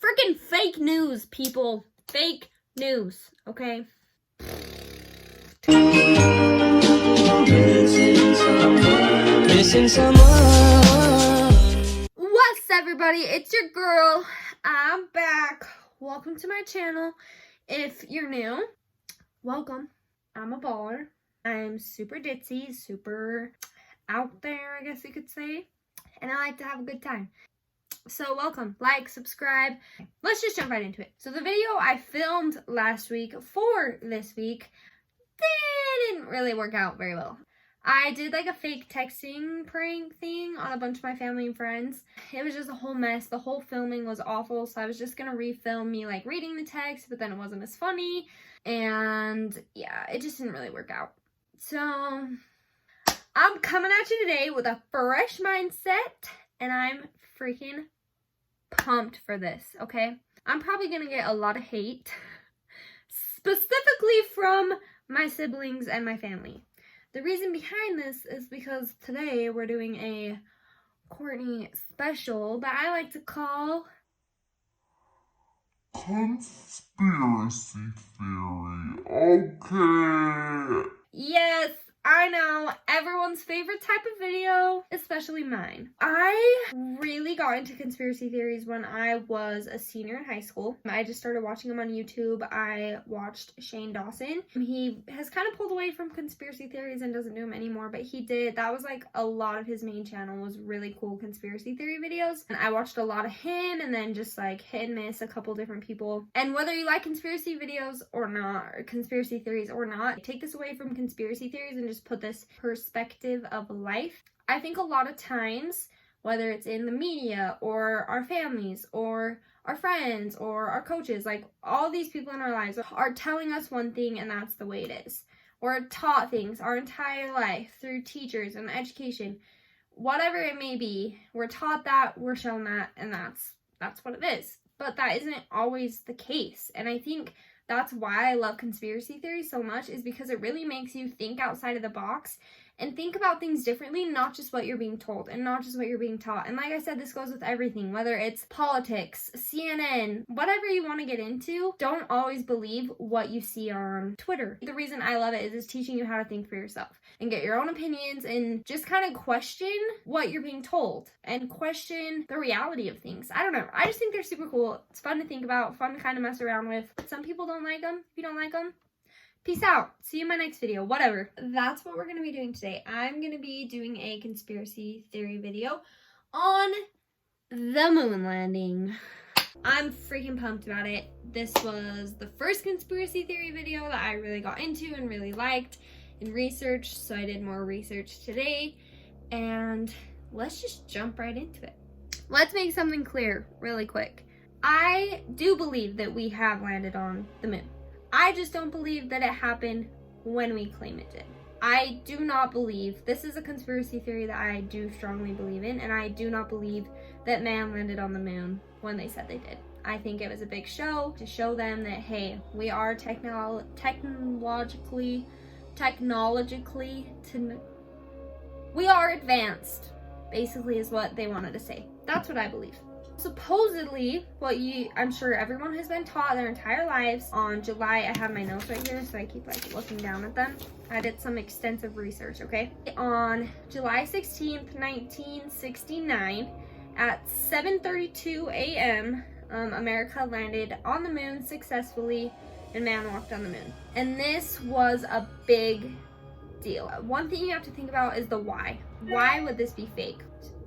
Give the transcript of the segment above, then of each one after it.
Freaking fake news, people. Fake news, okay? Missing someone. What's everybody? It's your girl. I'm back. Welcome to my channel. If you're new, welcome. I'm a baller. I'm super ditzy, super out there, I guess you could say. And I like to have a good time. So welcome, like, subscribe. Let's just jump right into it. So the video I filmed last week for this week didn't really work out very well. I did like a fake texting prank thing on a bunch of my family and friends. It was just a whole mess. The whole filming was awful, so I was just gonna refilm me like reading the text, but then it wasn't as funny. And yeah, it just didn't really work out. So I'm coming at you today with a fresh mindset, and I'm freaking pumped for this, okay? I'm probably gonna get a lot of hate, specifically from my siblings and my family. The reason behind this is because today we're doing a Courtney special that I like to call Conspiracy Theory. Okay. Yes, I know, everyone's favorite type of video, especially mine. I really got into conspiracy theories when I was a senior in high school. I just started watching them on YouTube. I watched Shane Dawson. He has kind of pulled away from conspiracy theories and doesn't do them anymore, but he did. That was like a lot of his main channel was really cool conspiracy theory videos. And I watched a lot of him and then just like hit and miss a couple different people. And whether you like conspiracy videos or not, or conspiracy theories or not, take this away from conspiracy theories and just put this perspective of life. I think a lot of times, whether it's in the media or our families or our friends or our coaches, like all these people in our lives are telling us one thing and that's the way it is. We're taught things our entire life through teachers and education. Whatever it may be, we're taught that, we're shown that, and that's what it is. But that isn't always the case. And I think that's why I love conspiracy theories so much, is because it really makes you think outside of the box and think about things differently, not just what you're being told and not just what you're being taught. And like I said, this goes with everything, whether it's politics, CNN, whatever you want to get into. Don't always believe what you see on Twitter. The reason I love it is it's teaching you how to think for yourself and get your own opinions and just kind of question what you're being told and question the reality of things. I don't know. I just think they're super cool. It's fun to think about, fun to kind of mess around with. Some people don't like them. If you don't like them, peace out. See you in my next video. Whatever. That's what we're going to be doing today. I'm going to be doing a conspiracy theory video on the moon landing. I'm freaking pumped about it. This was the first conspiracy theory video that I really got into and really liked and researched, so I did more research today. And let's just jump right into it. Let's make something clear really quick. I do believe that we have landed on the moon. I just don't believe that it happened when we claim it did. I do not believe, this is a conspiracy theory that I do strongly believe in, and I do not believe that man landed on the moon when they said they did. I think it was a big show to show them that, hey, we are we are advanced, basically is what they wanted to say. That's what I believe. Supposedly, I'm sure everyone has been taught their entire lives on July, I have my notes right here, so I keep like looking down at them. I did some extensive research, okay? On July 16th, 1969, at 7:32 a.m., America landed on the moon successfully, and man walked on the moon. And this was a big deal. One thing you have to think about is the why. Why would this be fake?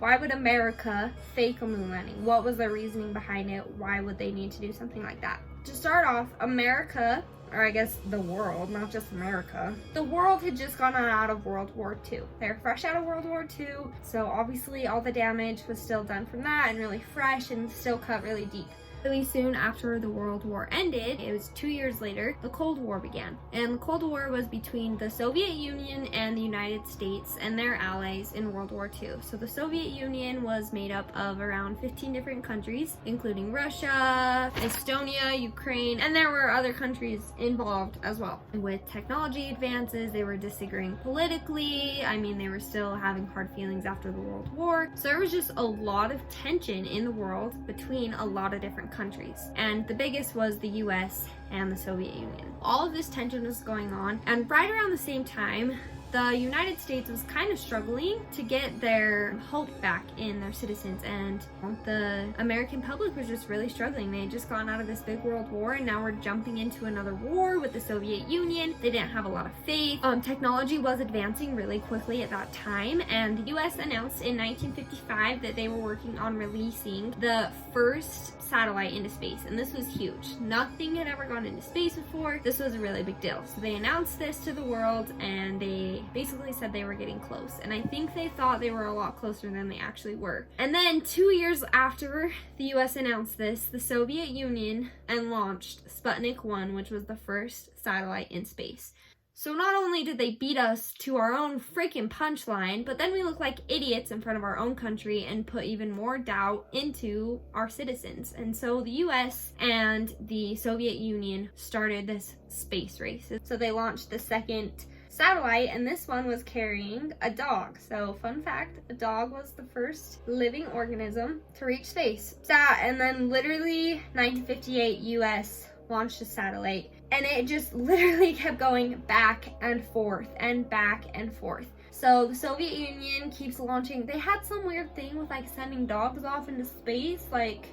Why would America fake a moon landing? What was the reasoning behind it? Why would they need to do something like that? To start off, America, or I guess the world, not just America, the world had just gone out of World War II. They're fresh out of World War II, so obviously all the damage was still done from that and really fresh and still cut really deep. Really soon after the World War ended, it was 2 years later, the Cold War began. And the Cold War was between the Soviet Union and the United States and their allies in World War II. So the Soviet Union was made up of around 15 different countries, including Russia, Estonia, Ukraine, and there were other countries involved as well. With technology advances, they were disagreeing politically. I mean, they were still having hard feelings after the World War. So there was just a lot of tension in the world between a lot of different different countries. And the biggest was the US and the Soviet Union. All of this tension was going on, and right around the same time, the United States was kind of struggling to get their hope back in their citizens, and the American public was just really struggling. They had just gone out of this big world war, and now we're jumping into another war with the Soviet Union. They didn't have a lot of faith. Technology was advancing really quickly at that time, and the US announced in 1955 that they were working on releasing the first satellite into space, and this was huge. Nothing had ever gone into space before. This was a really big deal. So they announced this to the world, and they basically said they were getting close, and I think they thought they were a lot closer than they actually were. And then 2 years after the US announced this, the Soviet Union launched Sputnik 1, which was the first satellite in space. So not only did they beat us to our own freaking punchline, but then we look like idiots in front of our own country and put even more doubt into our citizens. And so the US and the Soviet Union started this space race. So they launched the second satellite, and this one was carrying a dog. So fun fact, a dog was the first living organism to reach space. And then literally 1958, US launched a satellite, and it just literally kept going back and forth and back and forth. So the Soviet Union keeps launching. They had some weird thing with like sending dogs off into space. Like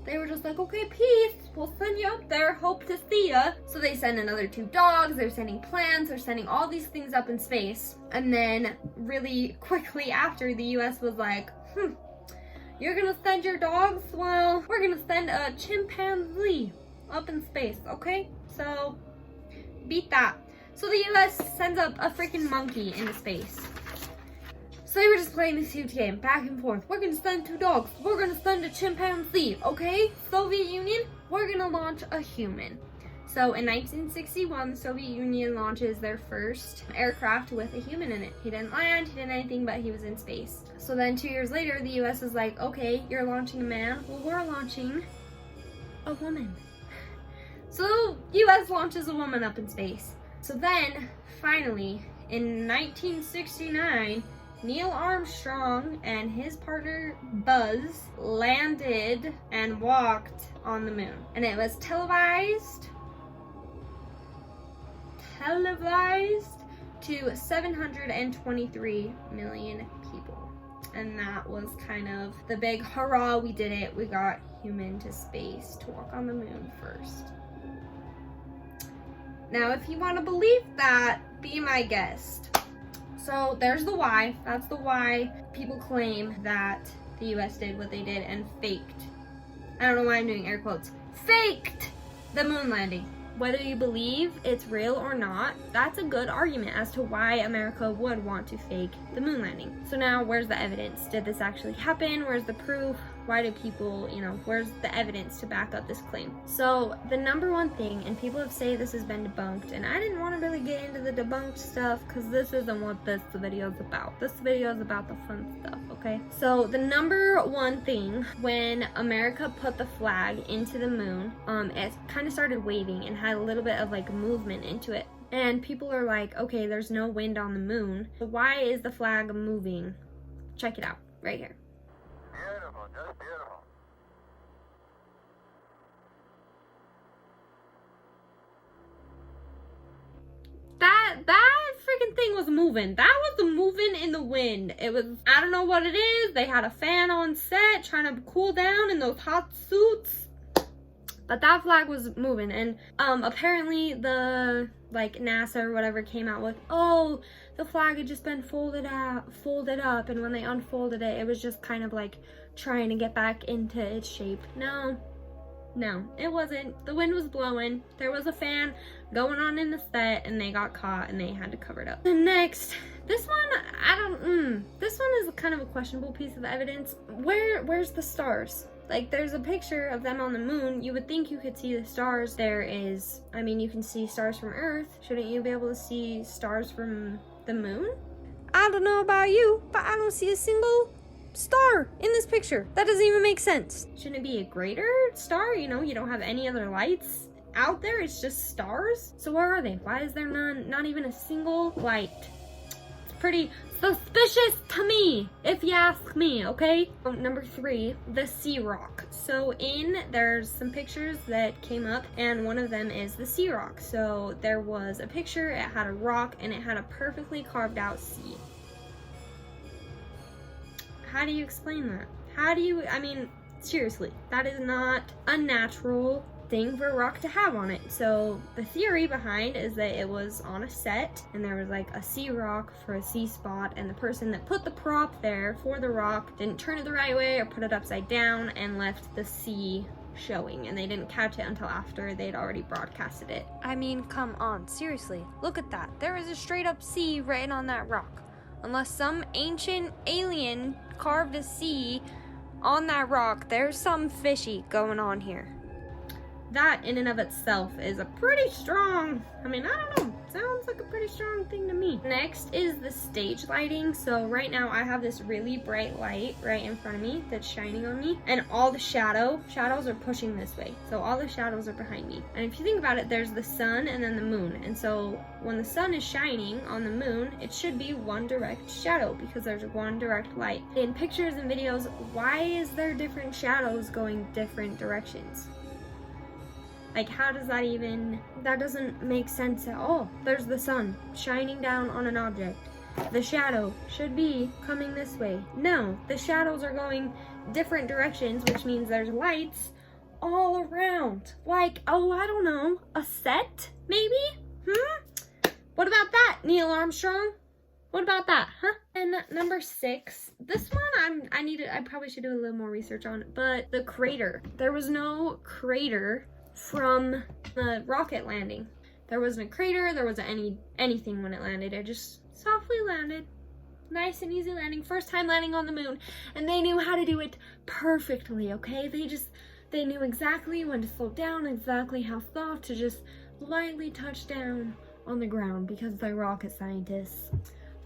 they were just like, okay, peace, we'll send you up there, hope to see ya. So they send another 2 dogs, they're sending plants, they're sending all these things up in space. And then really quickly after, the US was like, you're gonna send your dogs? Well, we're gonna send a chimpanzee up in space, okay? So beat that. So the US sends up a freaking monkey into space. So they were just playing this huge game, back and forth. We're gonna send 2 dogs. We're gonna send a chimpanzee, okay? Soviet Union, we're gonna launch a human. So in 1961, the Soviet Union launches their first aircraft with a human in it. He didn't land, he didn't anything, but he was in space. So then 2 years later, the US is like, okay, you're launching a man. Well, we're launching a woman. So US launches a woman up in space. So then, finally, in 1969, Neil Armstrong and his partner Buzz landed and walked on the moon. And it was televised to 723 million people. And that was kind of the big hurrah, we did it. We got human to space to walk on the moon first. Now, if you want to believe that, be my guest. So there's the why. That's the why people claim that the US did what they did and faked. I don't know why I'm doing air quotes. Faked the moon landing. Whether you believe it's real or not, that's a good argument as to why America would want to fake the moon landing. So now, where's the evidence? Did this actually happen? Where's the proof? Why do people, where's the evidence to back up this claim? So the number one thing, and people have said this has been debunked, and I didn't want to really get into the debunked stuff because this isn't what this video is about. This video is about the fun stuff, okay? So the number one thing, when America put the flag into the moon, it kind of started waving and had a little bit of like movement into it. And people are like, okay, there's no wind on the moon. Why is the flag moving? Check it out right here. Beautiful, just beautiful. That freaking thing was moving. That was moving in the wind. It was, I don't know what it is. They had a fan on set trying to cool down in those hot suits. But that flag was moving, and apparently the NASA or whatever came out with, oh, the flag had just been folded up, and when they unfolded it, it was just kind of like trying to get back into its shape. No, it wasn't. The wind was blowing. There was a fan going on in the set, and they got caught, and they had to cover it up. And next, this one, this one is kind of a questionable piece of evidence. Where's the stars? Like, there's a picture of them on the moon. You would think you could see the stars. You can see stars from Earth. Shouldn't you be able to see stars from the moon? I don't know about you, but I don't see a single star in this picture. That doesn't even make sense. Shouldn't it be a greater star? You don't have any other lights out there. It's just stars. So where are they? Why is there not even a single light? It's suspicious to me, if you ask me, okay? Number 3, the sea rock. So there's some pictures that came up, and one of them is the sea rock. So there was a picture, it had a rock, and it had a perfectly carved out sea. How do you explain that? I mean, seriously, that is not a natural thing for a rock to have on it. So the theory behind is that it was on a set and there was like a sea rock for a sea spot, and the person that put the prop there for the rock didn't turn it the right way or put it upside down and left the sea showing, and they didn't catch it until after they'd already broadcasted it. I mean, come on, seriously, look at that. There is a straight up sea written on that rock. Unless some ancient alien carved a sea on that rock, there's something fishy going on here. That in and of itself is a pretty strong, I don't know, sounds like a pretty strong thing to me. Next is the stage lighting. So right now I have this really bright light right in front of me that's shining on me, and all the shadows are pushing this way. So all the shadows are behind me. And if you think about it, there's the sun and then the moon. And so when the sun is shining on the moon, it should be one direct shadow because there's one direct light. In pictures and videos, why is there different shadows going different directions? Like, how does that doesn't make sense at all. There's the sun shining down on an object. The shadow should be coming this way. No, the shadows are going different directions, which means there's lights all around. Like, oh, I don't know, a set, maybe? What about that, Neil Armstrong? What about that, huh? And number 6, this one I probably should do a little more research on it, but the crater. There was no crater from the rocket landing. There wasn't a crater, there wasn't anything when it landed. It just softly landed. Nice and easy landing. First time landing on the moon. And they knew how to do it perfectly, okay? They knew exactly when to slow down, exactly how soft to just lightly touch down on the ground because they're rocket scientists.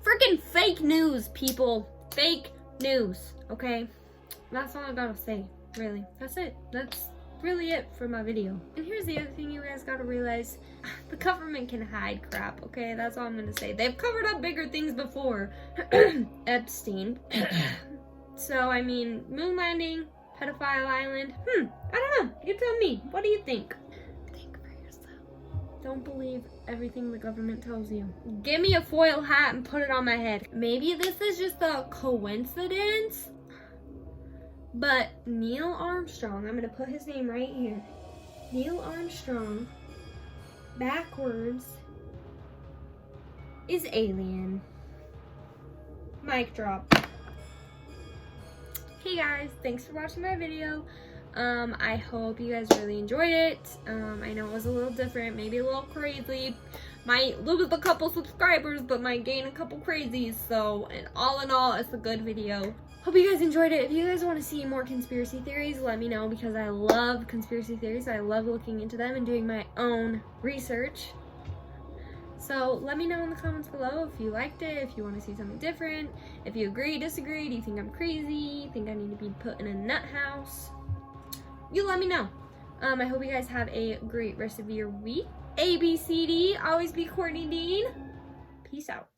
Freaking fake news, people. Fake news, okay? That's all I gotta say, really. That's it. That's really it for my video. And here's the other thing you guys gotta realize. The government can hide crap, okay? That's all I'm gonna say. They've covered up bigger things before. Epstein. So, I mean, moon landing, pedophile island. I don't know. You tell me. What do you think? Think for yourself. Don't believe everything the government tells you. Give me a foil hat and put it on my head. Maybe this is just a coincidence, but Neil Armstrong, I'm gonna put his name right here. Neil Armstrong, backwards, is alien. Mic drop. Hey guys, thanks for watching my video. I hope you guys really enjoyed it. I know it was a little different, maybe a little crazy. Might lose a couple subscribers, but might gain a couple crazies. So, and all in all, it's a good video. Hope you guys enjoyed it. If you guys want to see more conspiracy theories, let me know, because I love conspiracy theories. I love looking into them and doing my own research. So let me know in the comments below if you liked it, if you want to see something different, if you agree, disagree, do you think I'm crazy, think I need to be put in a nut house? You let me know. I hope you guys have a great rest of your week. ABCD, always be Courtney Dean. Peace out.